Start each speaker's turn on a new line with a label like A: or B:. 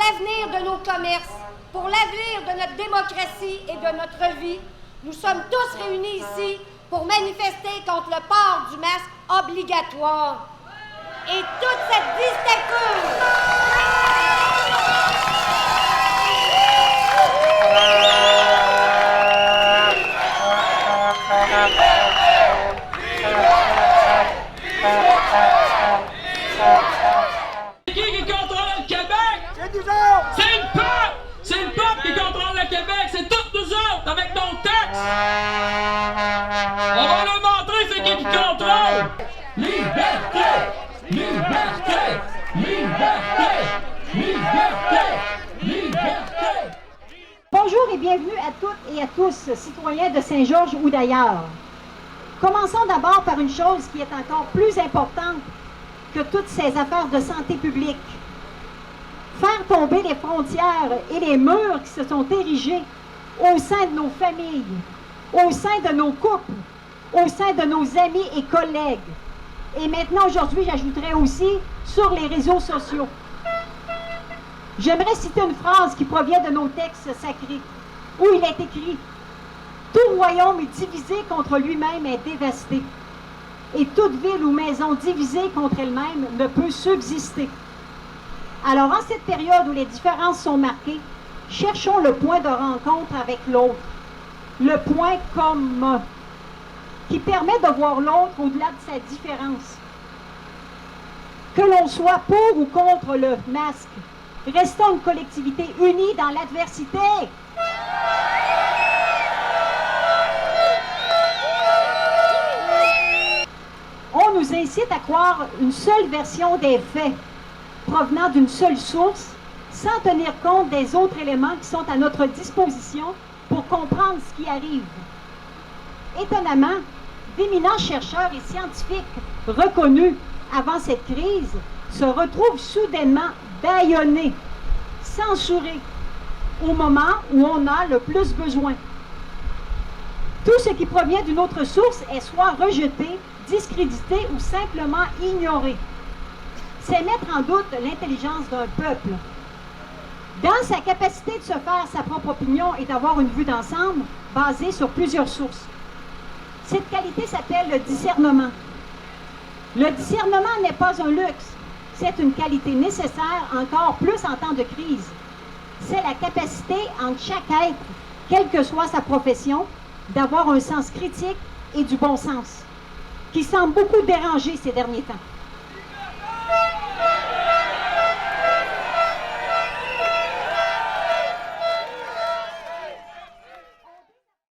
A: l'avenir de nos commerces, pour l'avenir de notre démocratie et de notre vie, nous sommes tous réunis ici pour manifester contre le port du masque obligatoire. Et toute cette dictature...
B: C'est qui contrôle le Québec? C'est nous autres! C'est le peuple! C'est le peuple qui contrôle le Québec! C'est tous nous autres avec nos taxes! On va leur montrer c'est qui contrôle! Liberté! Liberté! Liberté! Liberté! Liberté!
C: Bonjour et bienvenue à toutes et à tous, citoyens de Saint-Georges ou d'ailleurs. Commençons d'abord par une chose qui est encore plus importante que toutes ces affaires de santé publique. Faire tomber les frontières et les murs qui se sont érigés au sein de nos familles, au sein de nos couples, au sein de nos amis et collègues. Et maintenant, aujourd'hui, j'ajouterai aussi sur les réseaux sociaux. J'aimerais citer une phrase qui provient de nos textes sacrés, où il est écrit « Tout royaume divisé contre lui-même est dévasté, et toute ville ou maison divisée contre elle-même ne peut subsister. » Alors, en cette période où les différences sont marquées, cherchons le point de rencontre avec l'autre, le point commun, qui permet de voir l'autre au-delà de sa différence. Que l'on soit pour ou contre le masque, restons une collectivité unie dans l'adversité. On nous incite à croire une seule version des faits, provenant d'une seule source, sans tenir compte des autres éléments qui sont à notre disposition pour comprendre ce qui arrive. Étonnamment, d'éminents chercheurs et scientifiques reconnus avant cette crise se retrouvent soudainement bâillonnés, censurés, au moment où on a le plus besoin. Tout ce qui provient d'une autre source est soit rejeté, discrédité ou simplement ignoré. C'est mettre en doute l'intelligence d'un peuple. Dans sa capacité de se faire sa propre opinion et d'avoir une vue d'ensemble basée sur plusieurs sources. Cette qualité s'appelle le discernement. Le discernement n'est pas un luxe, c'est une qualité nécessaire encore plus en temps de crise. C'est la capacité entre chaque être, quelle que soit sa profession, d'avoir un sens critique et du bon sens, qui semble beaucoup dérangé ces derniers temps.